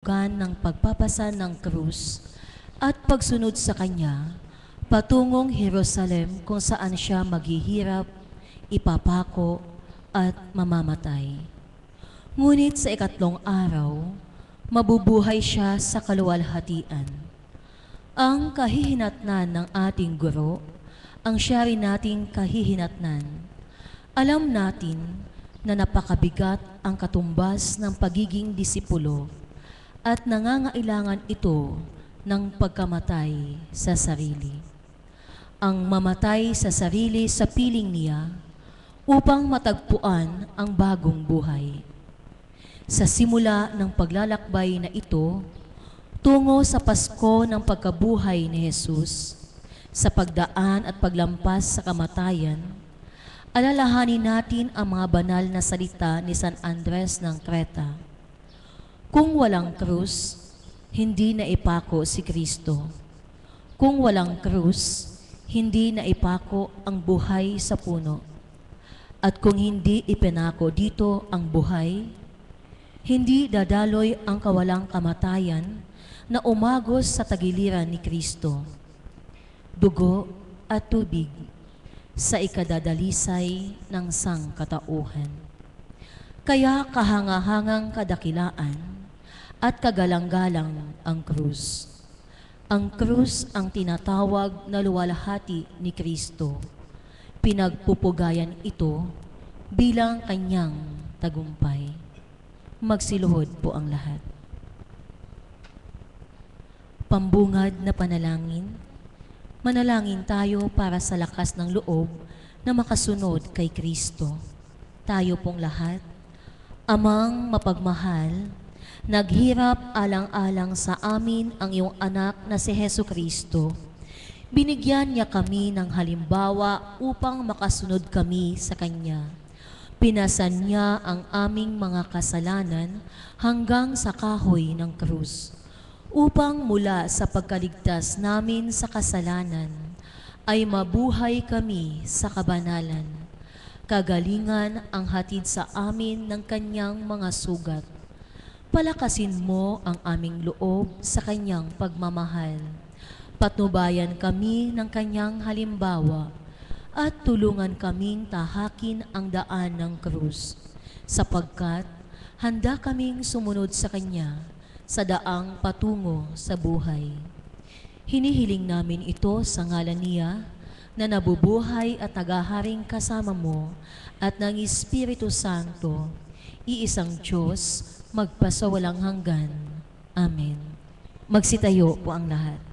ng pagpapasa ng krus at pagsunod sa kanya patungong Jerusalem kung saan siya maghihirap, ipapako at mamamatay. Ngunit sa ikatlong araw, mabubuhay siya sa kaluwalhatian. Ang kahihinatnan ng ating guro, ang siya rin nating kahihinatnan. Alam natin na napakabigat ang katumbas ng pagiging disipulo at nangangailangan ito ng pagkamatay sa sarili. Ang mamatay sa sarili sa piling niya upang matagpuan ang bagong buhay. Sa simula ng paglalakbay na ito, tungo sa Pasko ng pagkabuhay ni Jesus, sa pagdaan at paglampas sa kamatayan, alalahanin natin ang mga banal na salita ni San Andres ng Creta. Kung walang krus, hindi na ipako si Kristo. Kung walang krus, hindi na ipako ang buhay sa puno. At kung hindi ipinako dito ang buhay, hindi dadaloy ang kawalang kamatayan na umagos sa tagiliran ni Kristo. Dugo at tubig sa ikadadalisay ng sangkatauhan. Kaya kahangahangang kadakilaan at kagalang-galang ang krus. Ang krus ang tinatawag na luwalhati ni Kristo. Pinagpupugayan ito bilang kanyang tagumpay. Magsiluhod po ang lahat. Pambungad na panalangin. Manalangin tayo para sa lakas ng loob na makasunod kay Kristo. Tayo pong lahat, Amang mapagmahal, naghirap alang-alang sa amin ang iyong anak na si Jesucristo. Binigyan niya kami ng halimbawa upang makasunod kami sa Kanya. Pinasan niya ang aming mga kasalanan hanggang sa kahoy ng krus, upang mula sa pagkaligtas namin sa kasalanan ay mabuhay kami sa kabanalan. Kagalingan ang hatid sa amin ng Kanyang mga sugat. Palakasin mo ang aming loob sa Kanyang pagmamahal. Patnubayan kami ng Kanyang halimbawa at tulungan kaming tahakin ang daan ng krus, sapagkat handa kaming sumunod sa Kanya sa daang patungo sa buhay. Hinihiling namin ito sa ngalan niya na nabubuhay at nagaharing kasama mo at ng Espiritu Santo, iisang Diyos, magpasawalang hanggan. Amen. Magsitayo po ang lahat.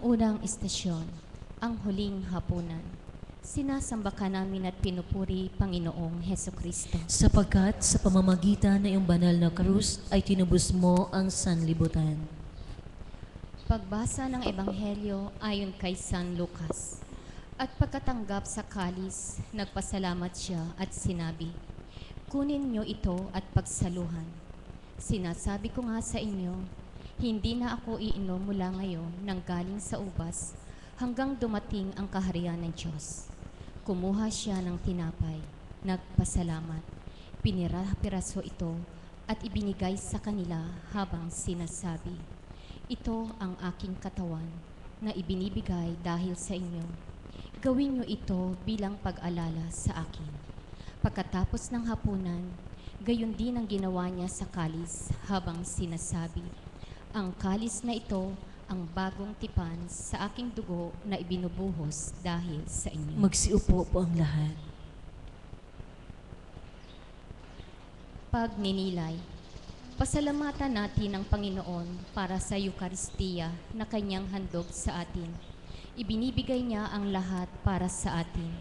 unang istasyon, ang huling hapunan. Sinasamba ka namin at pinupuri, Panginoong Hesukristo. Sapagkat sa pamamagitan ng iyong banal na krus ay tinubos mo ang sanlibutan. Pagbasa ng Ebanghelyo ayon kay San Lucas. At pagkatanggap sa kalis, nagpasalamat siya at sinabi, "Kunin niyo ito at pagsaluhan. Sinasabi ko nga sa inyo, hindi na ako iinom mula ngayon ng galing sa ubas hanggang dumating ang kaharian ng Diyos." Kumuha siya ng tinapay, nagpasalamat, pinirapiraso ito at ibinigay sa kanila habang sinasabi, "Ito ang aking katawan na ibinibigay dahil sa inyo. Gawin niyo ito bilang pag-alala sa akin." Pagkatapos ng hapunan, gayon din ang ginawa niya sa kalis habang sinasabi, "Ang kalis na ito ang bagong tipan sa aking dugo na ibinubuhos dahil sa inyo." Magsiupo po ang lahat. Pagninilay. Pasalamatan natin ang Panginoon para sa Eukaristiya na kanyang handog sa atin. Ibinibigay niya ang lahat para sa atin.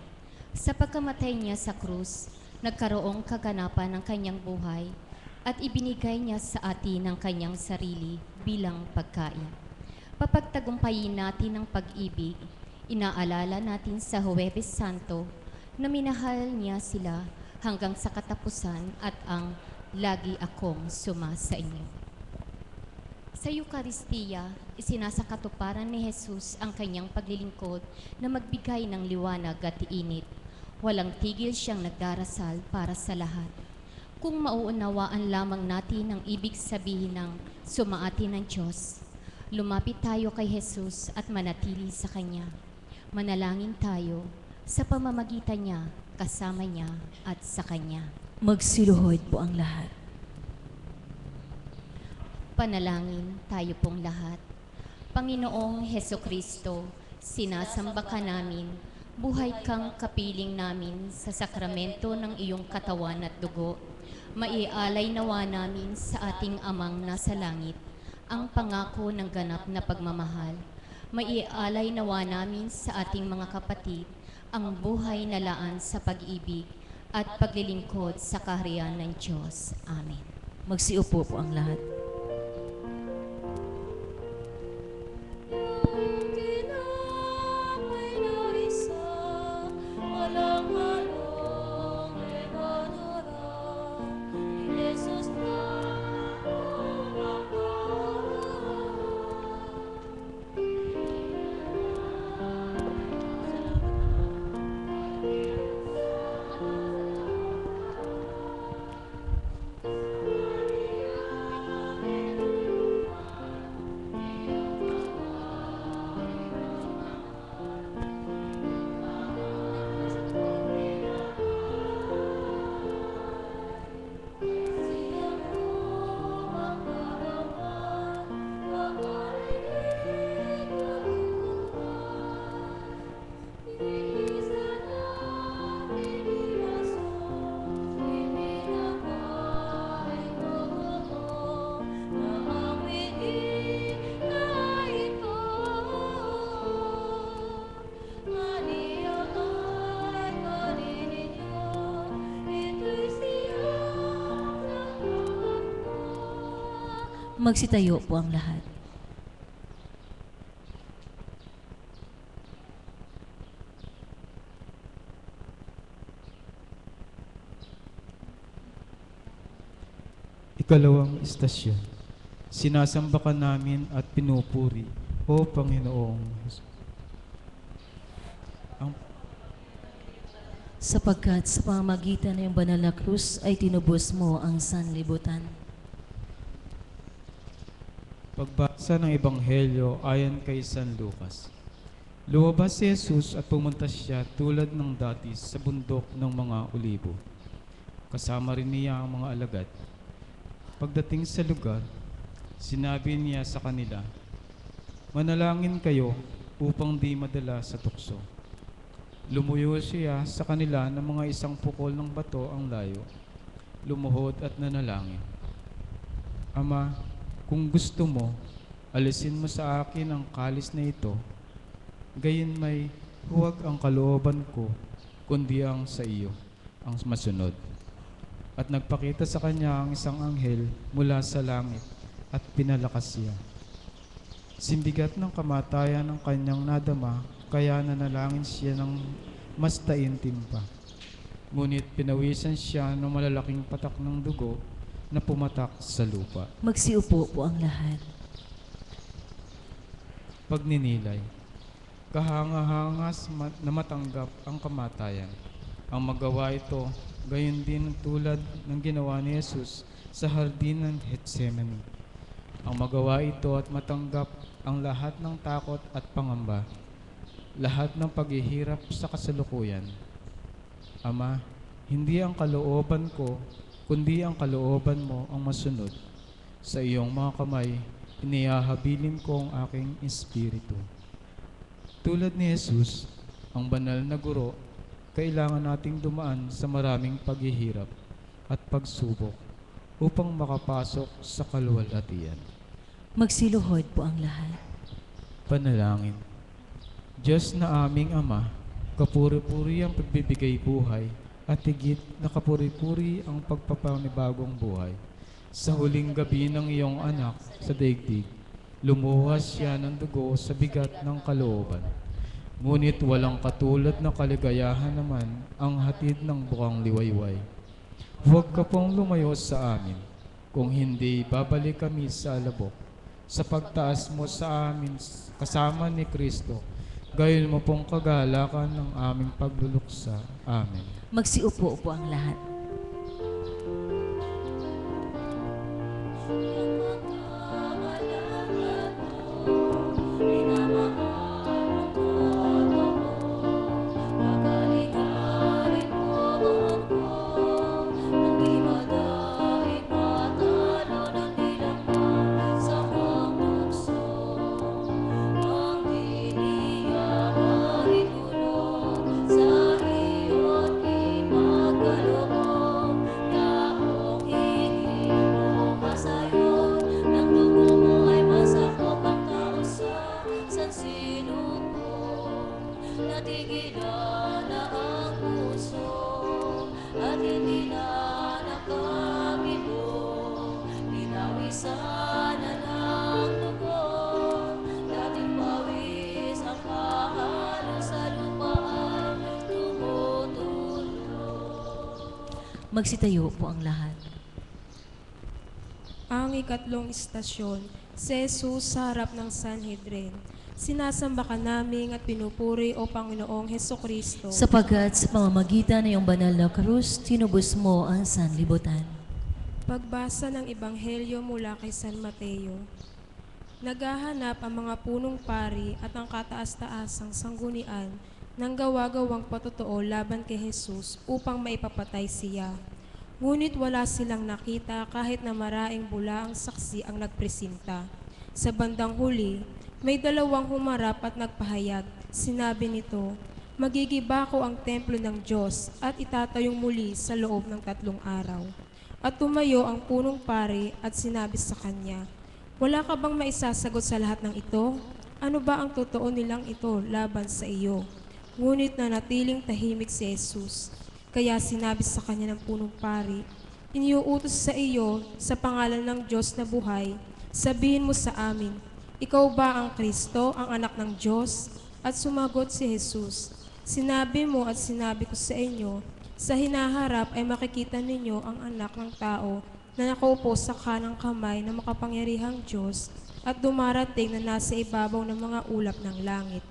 Sa pagkamatay niya sa krus, nagkaroong kaganapan ng kanyang buhay at ibinigay niya sa atin ang kanyang sarili bilang pagkain. Papagtagumpayin natin ang pag-ibig, inaalala natin sa Huwebes Santo na minahal niya sila hanggang sa katapusan at ang "Lagi akong suma sa inyo." Sa Eukaristiya, isinasakatuparan ni Jesus ang kanyang paglilingkod na magbigay ng liwanag at init. Walang tigil siyang nagdarasal para sa lahat. Kung mauunawaan lamang natin ang ibig sabihin ng sumaati ng Diyos, lumapit tayo kay Jesus at manatili sa Kanya. Manalangin tayo sa pamamagitan niya, kasama niya at sa Kanya. Magsiluhod po ang lahat. Panalangin tayo pong lahat. Panginoong Hesukristo, sinasamba ka namin, buhay kang kapiling namin sa sakramento ng iyong katawan at dugo. Maialay nawa namin sa ating Amang nasa langit ang pangako ng ganap na pagmamahal. Maialay nawa namin sa ating mga kapatid ang buhay na laan sa pag-ibig at paglilingkod sa kaharian ng Diyos. Amen. Magsiupo po ang lahat. Magsitayo po ang lahat. Ikalawang istasyon. Sinasamba ka namin at pinupuri, O Panginoong Hesus. Sapagkat sa pamamagitan ng iyong banal na krus ay tinubos mo ang sanlibutan. Pagbasa ng Ebanghelyo ayon kay San Lucas. Lumabas si Jesus at pumunta siya tulad ng dati sa bundok ng mga olibo. Kasama rin niya ang mga alagad. Pagdating sa lugar, sinabi niya sa kanila, "Manalangin kayo upang di madala sa tukso." Lumuyo siya sa kanila ng mga isang pukol ng bato ang layo, lumuhod at nanalangin, "Ama, kung gusto mo, alisin mo sa akin ang kalis na ito, Gayon may huwag ang kalooban ko, kundi ang sa iyo, ang masunod. At nagpakita sa kanya ang isang anghel mula sa langit at pinalakas siya. Simbigat ng kamatayan ng kanyang nadama, kaya nanalangin siya ng mas taimtim pa. Ngunit pinawisan siya ng malalaking patak ng dugo na pumatak sa lupa. Magsiupo po ang lahat. Pagninilay. Kahanga-hangas na matanggap ang kamatayan. Ang magawa ito, gayon din tulad ng ginawa ni Jesus sa hardin ng Getsemani. Ang magawa ito at matanggap ang lahat ng takot at pangamba, lahat ng paghihirap sa kasalukuyan. Ama, hindi ang kalooban ko, kundi ang kalooban mo ang masunod. Sa iyong mga kamay, inihahabilin ko ang aking espiritu. Tulad ni Jesus, ang banal na guro, kailangan nating dumaan sa maraming paghihirap at pagsubok upang makapasok sa kaluwalhatian. Magsiluhod po ang lahat. Panalangin. Diyos na aming Ama, kapuri-puri ang pagbibigay buhay at higit na kapuri-puri ang pagpapanibagong buhay. Sa huling gabi ng iyong anak sa daigdig, lumuhas siya ng dugo sa bigat ng kalooban. Ngunit walang katulad na kaligayahan naman ang hatid ng bukang liwayway. Huwag ka pong lumayo sa amin, kung hindi babalik kami sa alabok. Sa pagtaas mo sa amin kasama ni Kristo, gayon mo pong kagalakan ng aming pagluluksa. Amen. Magsiupo po ang lahat. Natigilan na ang puso at hindi na nakakibo. Pinawisan na ng dugo, dating pawis ang pahalo sa lupa ay tumutulo. Magsitayo po ang lahat. Ang ikatlong istasyon, si Jesus sa harap ng Sanhedrin. Sinasamba ka namin at pinupuri o Panginoong Hesukristo. Sapagkat sa pamamagitan ng iyong banal na krus, tinubos mo ang sanlibutan. Pagbasa ng Ebanghelyo mula kay San Mateo. Naghahanap ang mga punong pari at ang kataas-taasang sanggunian ng gawa-gawang patotoo laban kay Jesus upang maipapatay siya. Ngunit wala silang nakita kahit na maraing bula ang saksi ang nagpresinta. Sa bandang huli, may dalawang humarap at nagpahayag. Sinabi nito, "Magigiba ko ang templo ng Diyos at itatayong muli sa loob ng 3 araw." At tumayo ang punong pari at sinabi sa kanya, "Wala ka bang maisasagot sa lahat ng ito? Ano ba ang totoo nilang ito laban sa iyo?" Ngunit nanatiling tahimik si Jesus. Kaya sinabi sa kanya ng punong pari, "Iniuutos sa iyo sa pangalan ng Diyos na buhay, sabihin mo sa amin, ikaw ba ang Kristo, ang anak ng Diyos?" At sumagot si Jesus, "Sinabi mo at sinabi ko sa inyo, sa hinaharap ay makikita ninyo ang anak ng tao na nakaupo sa kanang kamay ng makapangyarihang Diyos at dumarating na nasa ibabaw ng mga ulap ng langit."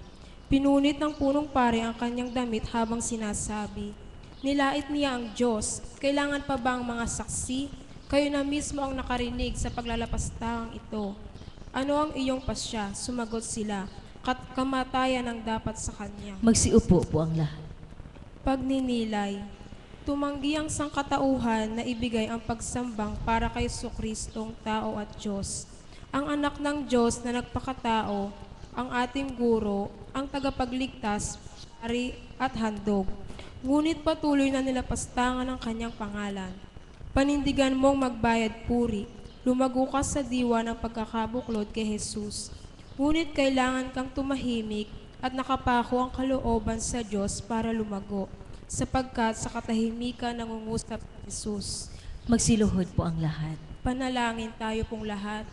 Pinunit ng punong pari ang kanyang damit habang sinasabi, "Nilait niya ang Diyos. Kailangan pa ba ang mga saksi? Kayo na mismo ang nakarinig sa paglalapastahang ito. Ano ang iyong pasya?" Sumagot sila, "Kamatayan ang dapat sa kanya." Magsiupo po ang lahat. Pagninilay. Tumanggi ang sangkatauhan na ibigay ang pagsambang para kay Jesucristong tao at Diyos. Ang anak ng Diyos na nagpakatao, ang ating guro, ang tagapagligtas, pari at handog. Ngunit patuloy na nilapastangan ang kanyang pangalan. Panindigan mong magbayad puri. Lumago ka sa diwa ng pagkakabuklod kay Jesus. Ngunit kailangan kang tumahimik at nakapako ang kalooban sa Diyos para lumago, sapagkat sa katahimikan nangungusap si Jesus. Magsiluhod po ang lahat. Panalangin tayo pong lahat.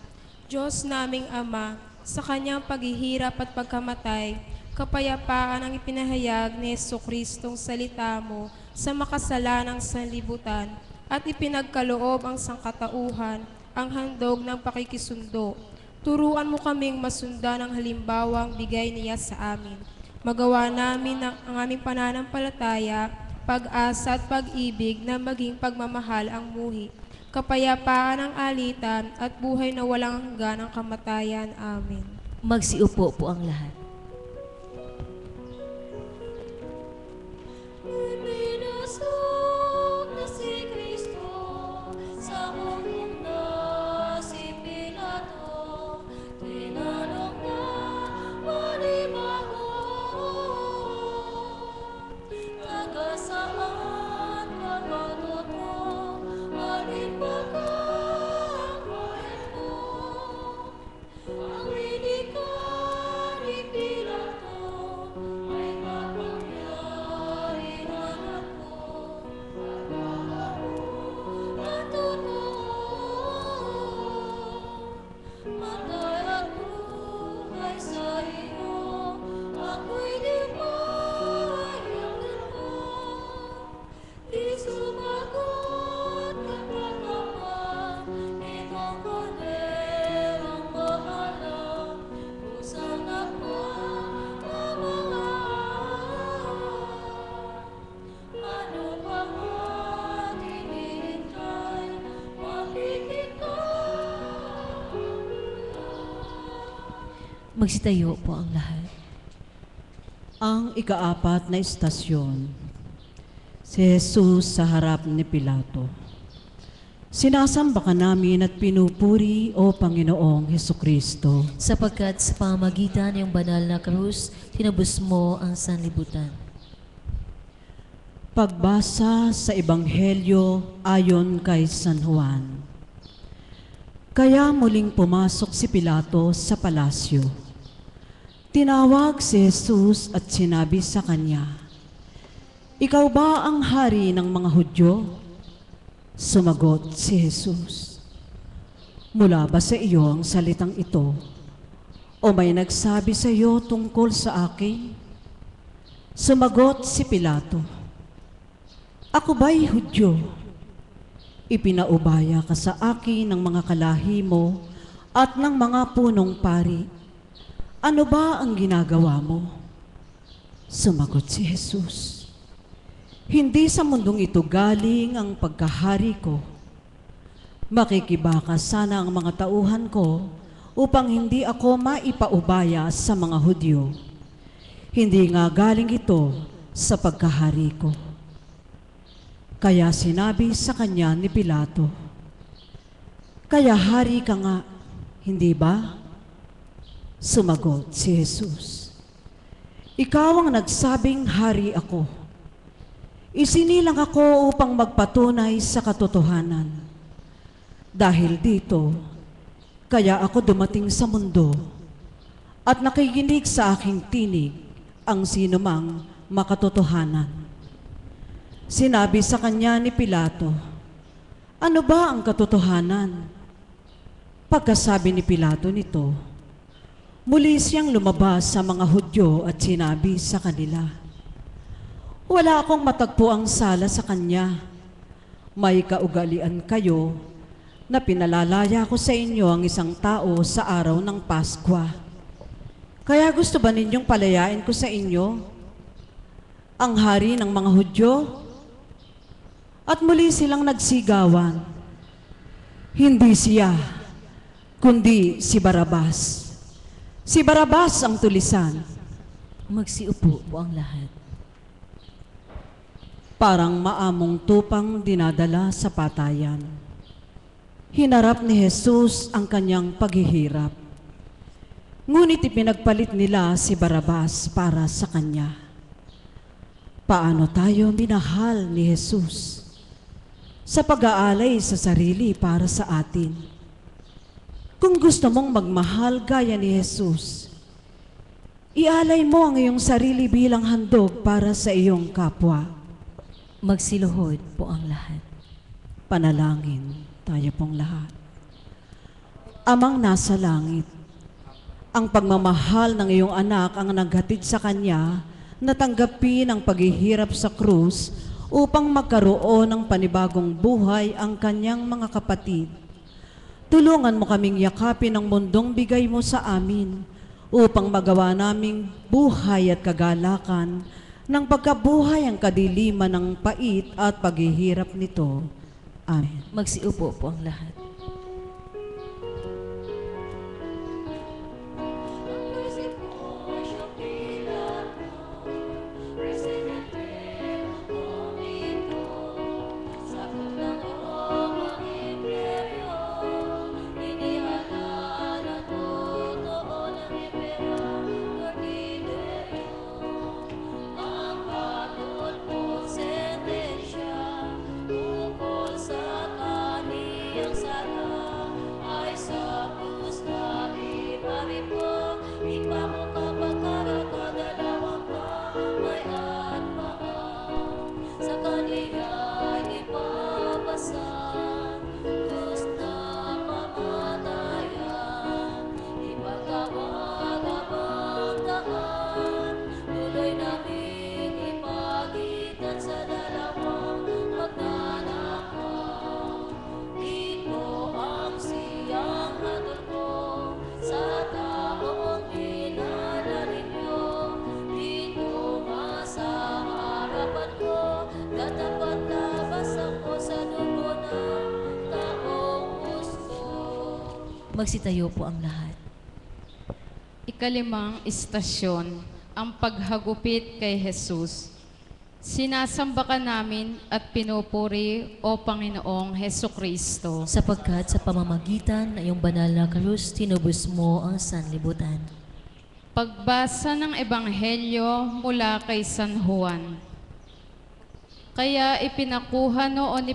Diyos naming Ama, sa kanyang paghihirap at pagkamatay, kapayapaan ang ipinahayag ni Jesucristong salita mo sa makasalanang sanlibutan at ipinagkaloob ang sangkatauhan, ang handog ng pakikisundo. Turuan mo kaming masundan ang halimbawang bigay niya sa amin. Magawa namin ang aming pananampalataya, pag-asa at pag-ibig na maging pagmamahal ang muhi, kapayapaan ang alitan at buhay na walang hanggan ang kamatayan. Amen. Magsiupo po ang lahat. Ipinasok na si Kristo sa mundo, si Pilato, tinanong na manibago, taga saan ka matuto, alin ba ka ang kahit mo, ang linikar ni Pilato ay kapangyarihan ako, matay at buhay sa iyo, ako'y di mahihanggan mo. Di sumagot kapag Ama, itong koderong bahala, kusang ano pa ang hinihintay, makikita. Magsitayo po ang lahat. Ang ikaapat na istasyon, si Jesus sa harap ni Pilato. Sinasamba ka namin at pinupuri, O Panginoong Hesukristo. Sapagkat sa pamamagitan ng banal na krus, tinubos mo ang sanlibutan. Pagbasa sa Ebanghelyo ayon kay San Juan. Kaya muling pumasok si Pilato sa palasyo. Tinawag si Jesus at sinabi sa kanya, "Ikaw ba ang hari ng mga Hudyo?" Sumagot si Jesus, "Mula ba sa iyo ang salitang ito? O may nagsabi sa iyo tungkol sa akin?" Sumagot si Pilato, "Ako ba'y Hudyo? Ipinaubaya ka sa akin ng mga kalahi mo at ng mga punong pari. Ano ba ang ginagawa mo?" Sumagot si Jesus, "Hindi sa mundong ito galing ang pagkahari ko. Makikibaka sana ang mga tauhan ko upang hindi ako maipaubaya sa mga Hudyo. Hindi nga galing ito sa pagkahari ko." Kaya sinabi sa kanya ni Pilato, "Kaya hari ka nga, hindi ba?" Sumagot si Jesus, "Ikaw ang nagsabing hari ako. Isinilang ako upang magpatunay sa katotohanan. Dahil dito, kaya ako dumating sa mundo at nakikinig sa aking tinig ang sinumang makatotohanan." Sinabi sa kanya ni Pilato, "Ano ba ang katotohanan?" Pagkasabi ni Pilato nito, muli siyang lumabas sa mga Hudyo at sinabi sa kanila, "Wala akong matagpuang sala sa kanya. May kaugalian kayo na pinalalaya ko sa inyo ang isang tao sa araw ng Paskwa. Kaya gusto ba ninyong palayain ko sa inyo ang hari ng mga Hudyo?" At muli silang nagsigawan, "Hindi siya, kundi si Barabas. Si Barabas ang tulisan." Magsiupo po ang lahat. Parang maamong tupang dinadala sa patayan. Hinarap ni Jesus ang kanyang paghihirap. Ngunit ipinagpalit nila si Barabas para sa kanya. Paano tayo minahal ni Jesus sa pag-aalay sa sarili para sa atin? Kung gusto mong magmahal gaya ni Jesus, Ialay mo ang iyong sarili bilang handog para sa iyong kapwa. Magsiluhod po ang lahat. Panalangin tayo pong lahat. Amang nasa langit, ang pagmamahal ng iyong anak ang naghatid sa kanya na tanggapin ang paghihirap sa krus upang magkaroon ng panibagong buhay ang kanyang mga kapatid. Tulungan mo kaming yakapin ang mundong bigay mo sa amin upang magawa naming buhay at kagalakan ng pagkabuhay ang kadiliman ng pait at paghihirap nito. Amen. Magsiupo po ang lahat. Magsitayo po ang lahat. Ikalimang istasyon, ang paghagupit kay Jesus. Sinasamba ka namin at pinupuri, O Panginoong Hesukristo. Sapagkat sa pamamagitan ng iyong banal na krus, tinubos mo ang sanlibutan. Pagbasa ng Ebanghelyo mula kay San Juan. Kaya ipinakuha noon ni